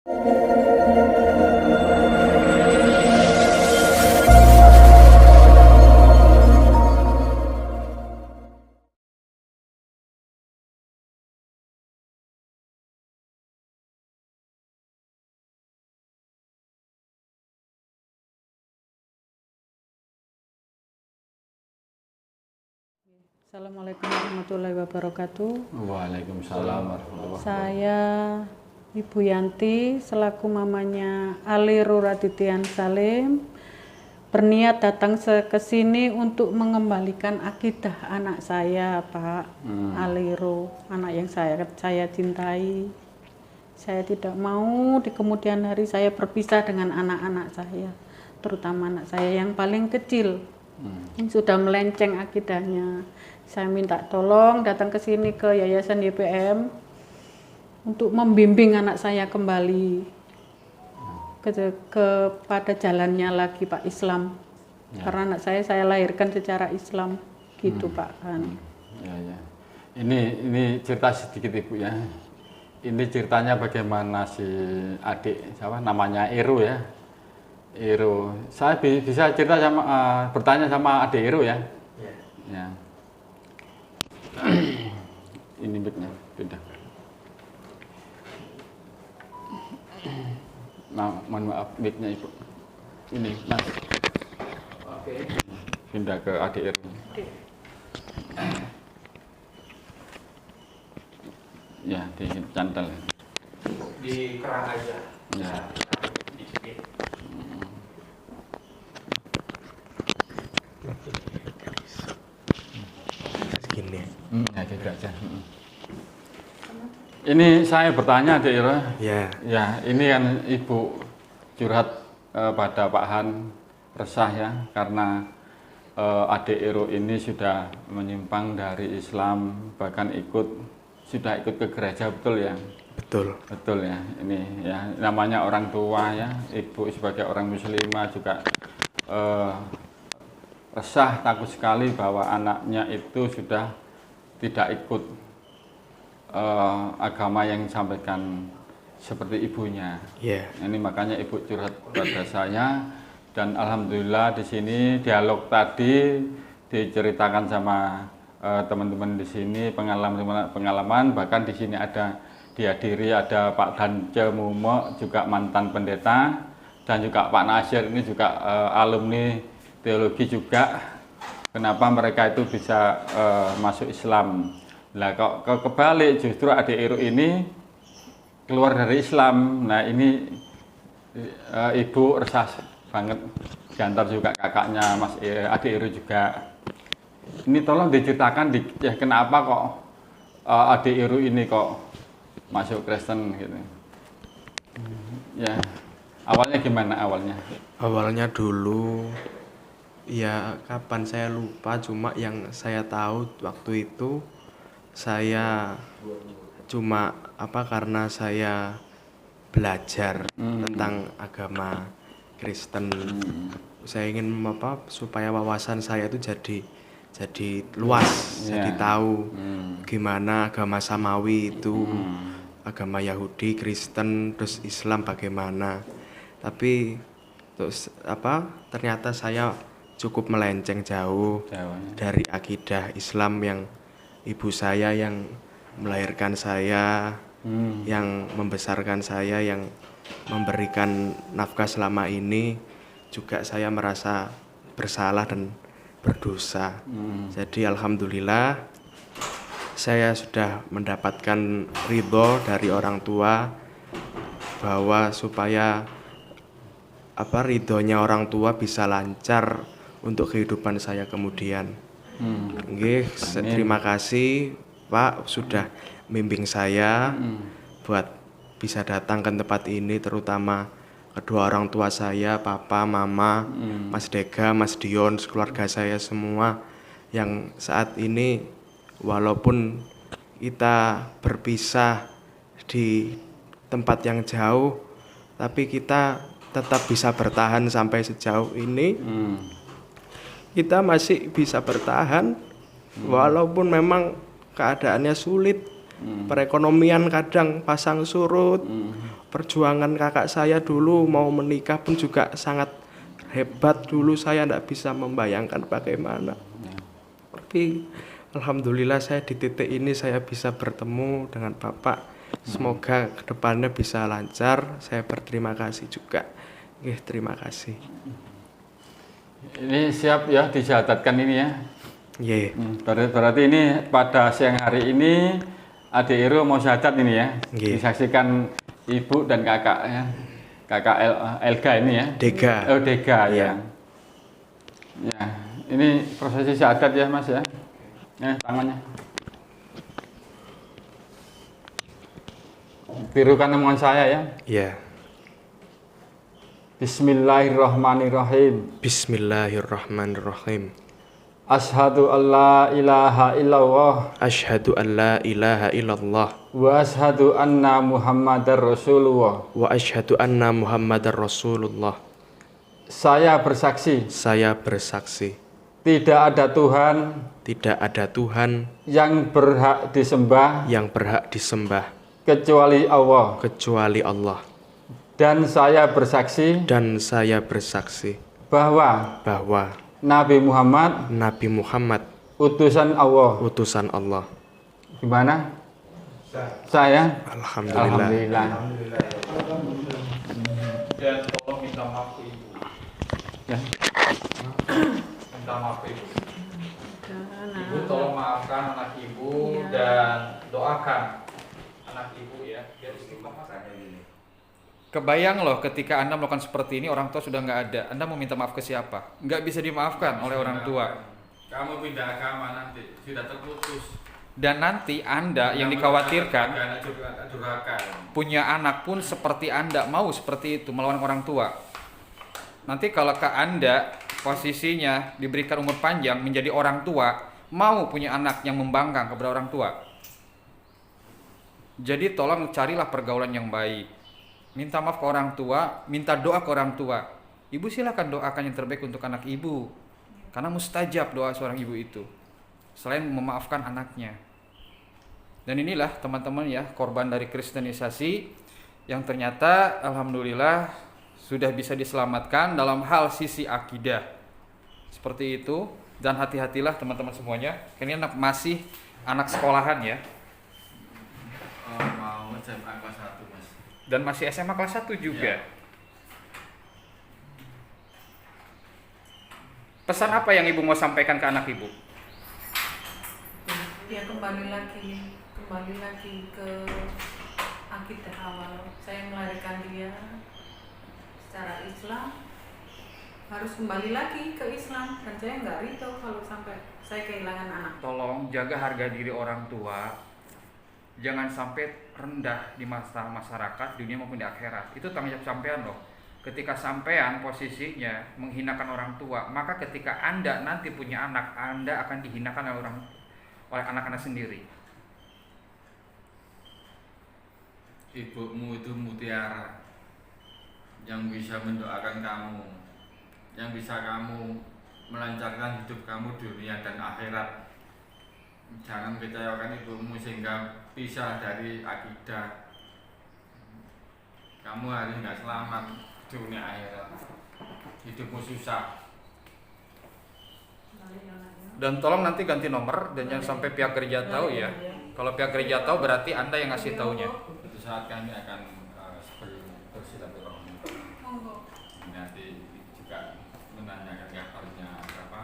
Assalamualaikum warahmatullahi wabarakatuh. Waalaikumsalam warahmatullahi wabarakatuh. Saya Ibu Yanti selaku mamanya Aliru Radityan Salim berniat datang ke sini untuk mengembalikan akidah anak saya, Pak Aliru, anak yang saya cintai. Saya tidak mau di kemudian hari saya berpisah dengan anak-anak saya, terutama anak saya yang paling kecil. Yang sudah melenceng akidahnya. Saya minta tolong datang ke sini ke Yayasan YPM untuk membimbing anak saya kembali kepada jalannya lagi, Pak, Islam. Ya. Karena anak saya lahirkan secara Islam gitu, Pak kan. Ya. Ini cerita sedikit Ibu ya. Ini ceritanya bagaimana si adik siapa namanya Eru ya. Eru, saya bisa cerita sama bertanya sama adik Eru ya. Ya. Ini mic-nya beda. Nah, mohon maaf mic-nya Ibu. Ini Mas. Oke. Pindah ke adik Eru. Ya, di cantel. Di kerang aja. Ya. Segini. Ya, gitu aja. Ini saya bertanya, Adik Ira. Ya. Ya, ini kan Ibu curhat pada Pak Han resah ya, karena Adik Iro ini sudah menyimpang dari Islam, bahkan sudah ikut ke gereja, betul ya? Betul. Betul ya, ini ya namanya orang tua ya, Ibu sebagai orang muslimah juga resah, takut sekali bahwa anaknya itu sudah tidak ikut agama yang disampaikan seperti ibunya. Yeah. Ini makanya Ibu curhat pada saya, dan alhamdulillah di sini dialog tadi diceritakan sama teman-teman di sini pengalaman, bahkan di sini dihadiri ada Pak Dance Mumo, juga mantan pendeta, dan juga Pak Nasir ini juga alumni teologi juga. Kenapa mereka itu bisa masuk Islam? Nah, kok kebalik justru adik Iro ini keluar dari Islam. Nah, ini Ibu resah banget, diantar juga kakaknya Mas adik Iro juga. Ini tolong diceritakan ya, kenapa kok adik Iro ini kok masuk Kristen gitu. Ya, awalnya gimana awalnya? Awalnya dulu ya kapan saya lupa, cuma yang saya tahu waktu itu saya cuma karena saya belajar tentang agama Kristen. Saya ingin supaya wawasan saya itu jadi luas, jadi tahu gimana agama Samawi itu, agama Yahudi, Kristen, terus Islam bagaimana. Tapi terus ternyata saya cukup melenceng jauh dari akidah Islam yang ibu saya yang melahirkan saya, yang membesarkan saya, yang memberikan nafkah selama ini. Juga saya merasa bersalah dan berdosa. Jadi alhamdulillah saya sudah mendapatkan ridho dari orang tua bahwa supaya ridhonya orang tua bisa lancar untuk kehidupan saya kemudian. Terima kasih Pak sudah membimbing saya buat bisa datang ke tempat ini, terutama kedua orang tua saya, Papa, Mama, Mas Dega, Mas Dion, keluarga saya semua yang saat ini walaupun kita berpisah di tempat yang jauh, tapi kita tetap bisa bertahan sampai sejauh ini. Kita masih bisa bertahan walaupun memang keadaannya sulit, Perekonomian kadang pasang surut. Perjuangan kakak saya dulu mau menikah pun juga sangat hebat dulu, saya tidak bisa membayangkan bagaimana. Tapi alhamdulillah saya di titik ini saya bisa bertemu dengan Bapak. Semoga kedepannya bisa lancar. Saya berterima kasih juga. Terima kasih. Ini siap ya dicatatkan ini ya. Yeah. Berarti ini pada siang hari ini Adik Iro mau syahadat ini ya. Disaksikan ibu dan kakak ya. Kakak Elga ini ya. Dega. Oh Dega ya. Ya, ini prosesi syahadat ya Mas ya. Tangannya. Tirukan omongan saya ya. Iya. Bismillahirrahmanirrahim. Bismillahirrahmanirrahim. Asyhadu an la ilaha illallah. Asyhadu an la ilaha illallah. Wa asyhadu anna Muhammadar Rasulullah. Wa asyhadu anna Muhammadar Rasulullah. Saya bersaksi. Saya bersaksi. Tidak ada Tuhan. Tidak ada Tuhan. Yang berhak disembah. Yang berhak disembah. Kecuali Allah. Kecuali Allah. Dan saya bersaksi. Dan saya bersaksi. Bahwa Nabi Muhammad utusan Allah. Utusan Allah. Gimana? Saya? Alhamdulillah. Dan tolong minta maaf ke ibu. Ya. Minta maaf ke ibu. Ibu tolong maafkan anak ibu dan doakan anak ibu ya. Biar istiqomah. Kebayang loh ketika Anda melakukan seperti ini, orang tua sudah nggak ada. Anda mau minta maaf ke siapa? Nggak bisa dimaafkan oleh orang tua. Kamu pindah agama nanti sudah terputus. Dan nanti Anda yang dikhawatirkan punya anak pun seperti Anda, mau seperti itu, melawan orang tua. Nanti kalau ke Anda posisinya diberikan umur panjang menjadi orang tua, mau punya anak yang membangkang kepada orang tua. Jadi tolong carilah pergaulan yang baik. Minta maaf ke orang tua, minta doa ke orang tua. Ibu silakan doakan yang terbaik untuk anak ibu. Karena mustajab doa seorang ibu itu. Selain memaafkan anaknya. Dan inilah teman-teman ya, korban dari kristenisasi yang ternyata alhamdulillah sudah bisa diselamatkan dalam hal sisi akidah. Seperti itu. Dan hati-hatilah teman-teman semuanya. Ini masih anak sekolahan ya. Mau SMA kelas 1 Mas. Dan masih SMA kelas 1 juga. Ya. Pesan apa yang ibu mau sampaikan ke anak ibu? Ya kembali lagi ke akidah awal. Saya melahirkan dia secara Islam, harus kembali lagi ke Islam, dan saya nggak ridho kalau sampai saya kehilangan anak. Tolong jaga harga diri orang tua. Jangan sampai rendah di mata masyarakat, dunia maupun di akhirat. Itu tanggung jawab sampean loh. Ketika sampean posisinya menghinakan orang tua, maka ketika Anda nanti punya anak, Anda akan dihinakan oleh anak-anak sendiri. Ibumu itu mutiara yang bisa mendoakan kamu, yang bisa kamu melancarkan hidup kamu dunia dan akhirat. Jangan kecewakan ibumu sehingga pisah dari akidah. Kamu hari nggak selamat dunia akhirat. Hidupmu susah. Dan tolong nanti ganti nomor dan jangan sampai pihak gereja tahu ya. Kalau pihak gereja tahu berarti Anda yang ngasih taunya. Suatu saat kami akan bersilaturahmi. Nanti juga menanyakan kabarnya berapa.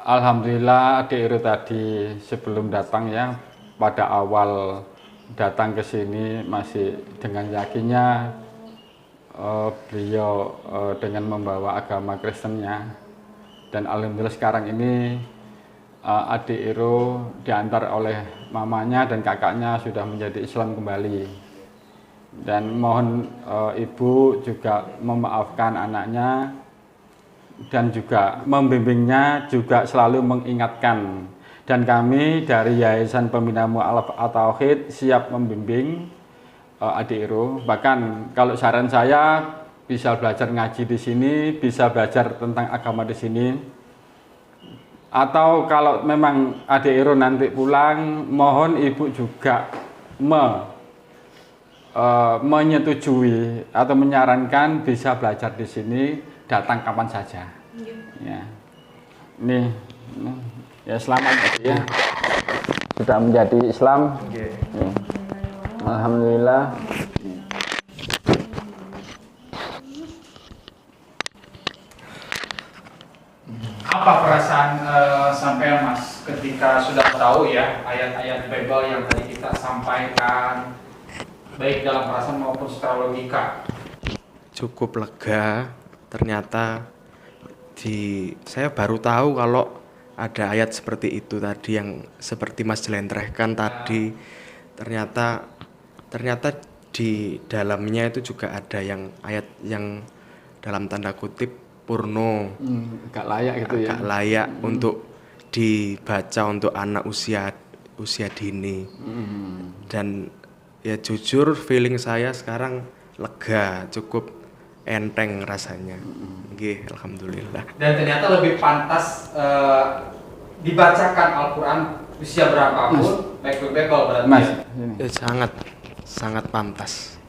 Alhamdulillah Adik Iro tadi sebelum datang ya, pada awal datang ke sini masih dengan yakinnya beliau dengan membawa agama Kristennya, dan alhamdulillah sekarang ini Adik Iro diantar oleh mamanya dan kakaknya sudah menjadi Islam kembali, dan mohon ibu juga memaafkan anaknya dan juga membimbingnya, juga selalu mengingatkan. Dan kami dari Yayasan Pembina Mu'alaf At-Tauhid siap membimbing Adik Iro. Bahkan kalau saran saya bisa belajar ngaji di sini, bisa belajar tentang agama di sini. Atau kalau memang adik Iro nanti pulang, mohon ibu juga menyetujui atau menyarankan bisa belajar di sini, datang kapan saja. Ya. Nih, ya selamat ya. Sudah menjadi Islam. Ya. Alhamdulillah. Apa perasaan sampai Mas ketika sudah tahu ya ayat-ayat Bible yang tadi kita sampaikan, baik dalam perasaan maupun secara logika? Cukup lega. Ternyata saya baru tahu kalau ada ayat seperti itu tadi yang seperti Mas jelentrehkan tadi. Ternyata di dalamnya itu juga ada yang ayat yang dalam tanda kutip purno, Gak layak gitu ya. agak layak untuk dibaca untuk anak usia dini. Dan ya jujur feeling saya sekarang lega, cukup enteng rasanya. Nggih, alhamdulillah. Dan ternyata lebih pantas dibacakan Al-Quran usia berapapun, baik Bible berarti. Mas, Ya. ini. Ya, sangat pantas.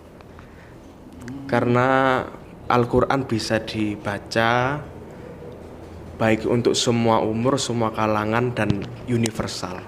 Karena Al-Quran bisa dibaca baik untuk semua umur, semua kalangan, dan universal.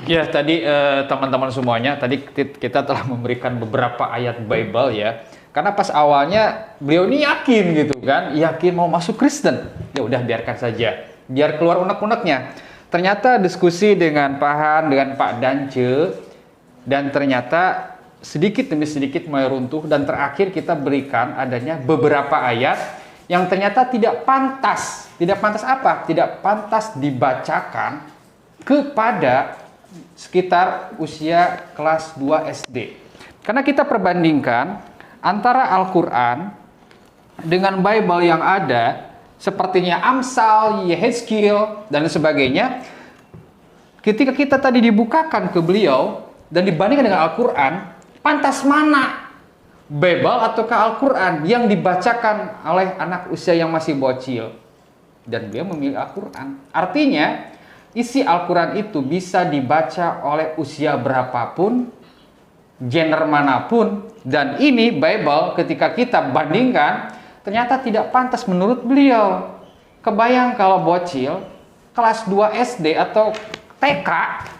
Ya tadi teman-teman semuanya, tadi kita telah memberikan beberapa ayat Bible ya. Karena pas awalnya beliau ini yakin gitu kan, yakin mau masuk Kristen. Ya udah biarkan saja, biar keluar unek-uneknya. Ternyata diskusi dengan Pak Han, dengan Pak Dance, dan ternyata sedikit demi sedikit mulai runtuh, dan terakhir kita berikan adanya beberapa ayat yang ternyata tidak pantas. Tidak pantas apa? Tidak pantas dibacakan kepada sekitar usia kelas 2 SD. Karena kita perbandingkan antara Al-Quran dengan Bible yang ada, sepertinya Amsal, Yehezkiel, dan sebagainya. Ketika kita tadi dibukakan ke beliau dan dibandingkan dengan Al-Quran, pantas mana? Bible ataukah Al-Quran yang dibacakan oleh anak usia yang masih bocil? Dan beliau memilih Al-Quran. Artinya, isi Al-Quran itu bisa dibaca oleh usia berapapun, genre manapun. Dan ini Bible ketika kita bandingkan, ternyata tidak pantas menurut beliau. Kebayang kalau bocil, kelas 2 SD atau TK,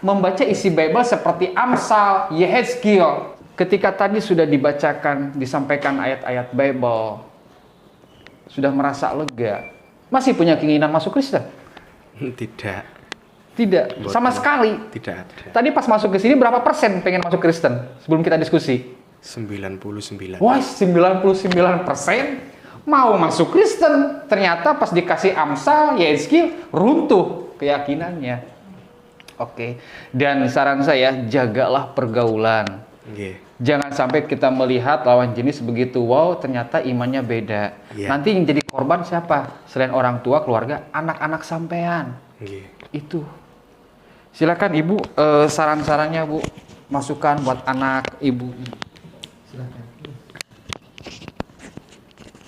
membaca isi Bible seperti Amsal, Yehezkiel. Ketika tadi sudah dibacakan, disampaikan ayat-ayat Bible, sudah merasa lega. Masih punya keinginan masuk Kristen? Tidak Sama sekali. Tidak ada. Tadi pas masuk ke sini berapa persen pengen masuk Kristen sebelum kita diskusi? 99. Wah, 99% mau masuk Kristen. Ternyata pas dikasih Amsal, Yehezkiel, runtuh keyakinannya. Oke. Dan saran saya, jagalah pergaulan. Nggih. Jangan sampai kita melihat lawan jenis begitu, wow, ternyata imannya beda. Iya. Nanti yang jadi korban siapa? Selain orang tua, keluarga, anak-anak sampean. Nggih. Itu. Silakan Ibu, saran-sarannya Bu, masukan buat anak Ibu. Silakan.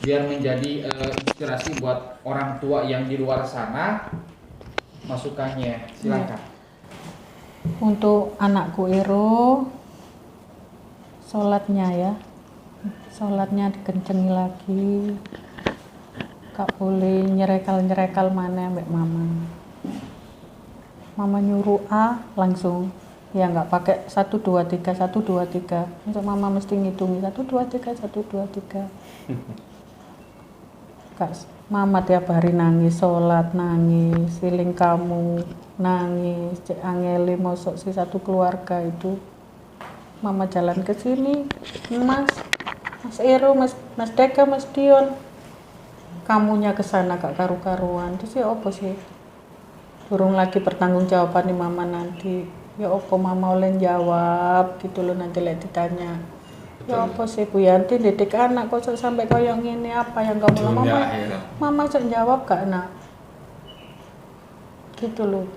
Biar menjadi inspirasi buat orang tua yang di luar sana, masukannya. Silakan. Untuk anakku Iro, sholatnya ya, sholatnya dikencengi lagi, gak boleh nyerekal mana mbak mama nyuruh A langsung, ya nggak pakai 1 2 3 untuk mama mesti ngitungi 1 2 3 Kak, mama tiap hari nangis, sholat nangis, siling kamu nangis, cek angeli mosok si satu keluarga itu. Mama jalan ke sini, Mas Ero, Mas Deka, Mas Dion, kamunya ke sana gak karu-karuan. Terus ya opo sih? Burung lagi pertanggungjawaban nih mama nanti. Ya opo mama oleh jawab gitu loh nanti lihat ditanya. Ya apa sih Bu Yanti didik anak kok sampai koyong ini apa yang kamu mau mama sok jawab gak nak gitu loh.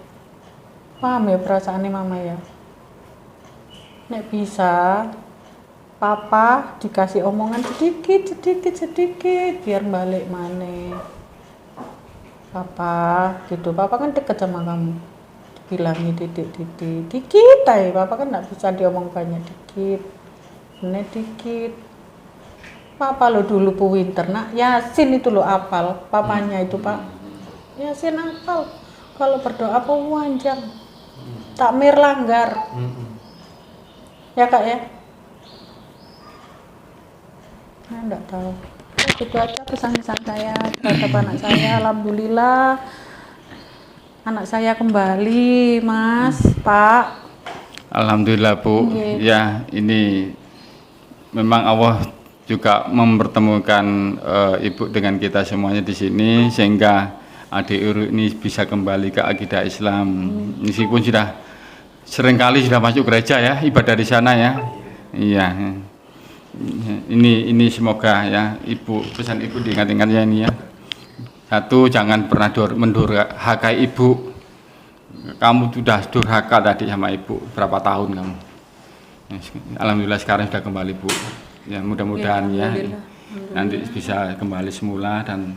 Paham ya perasaannya mama ya. Nek bisa Papa dikasih omongan sedikit biar balik maneh. Papa gitu, papa kan deket sama kamu. Dibilangi dikit aja, papa kan nggak bisa diomong banyak, dikit. Papa lo dulu Winter nak, Yasin itu lo apal, papanya itu pak. Yasin apal, kalau berdoa panjang, takmir langgar. Ya kak ya? Saya enggak tahu. Itu aja pesan-pesan saya terhadap anak saya. Alhamdulillah anak saya kembali, Mas, Pak. Alhamdulillah Bu. Ya, ini memang Allah juga mempertemukan Ibu dengan kita semuanya di sini sehingga adik Uru ini bisa kembali ke akidah Islam. Meskipun sudah seringkali sudah masuk gereja ya, ibadah di sana ya. Iya. Ini semoga ya Ibu, pesan Ibu diingat-ingat ya ini ya. Satu, jangan pernah mendurhakai Ibu. Kamu sudah durhaka tadi sama Ibu berapa tahun kamu. Alhamdulillah sekarang sudah kembali Bu. Ya mudah-mudahan ya nanti bisa kembali semula dan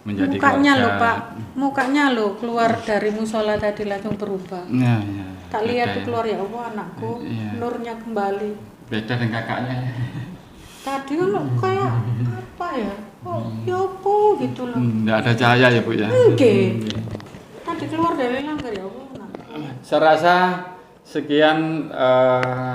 menjadi mukanya keluarga. Loh Pak, mukanya lo keluar dari musola tadi langsung berubah. Ya. Tak lihat tuh keluar, ya Allah anakku, nurnya kembali. Beda dengan kakaknya. Tadi kan kayak apa ya? Oh, ya apa gitu loh. Nggak ada cahaya ya Bu ya. Oke. Tadi keluar dari langgar, ya Allah anakku. Saya rasa sekian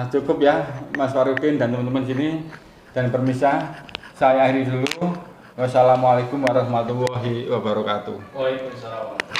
cukup ya Mas Farudin dan teman-teman sini, dan permisah saya akhiri dulu. Wassalamualaikum warahmatullahi wabarakatuh. Waalaikumsalam.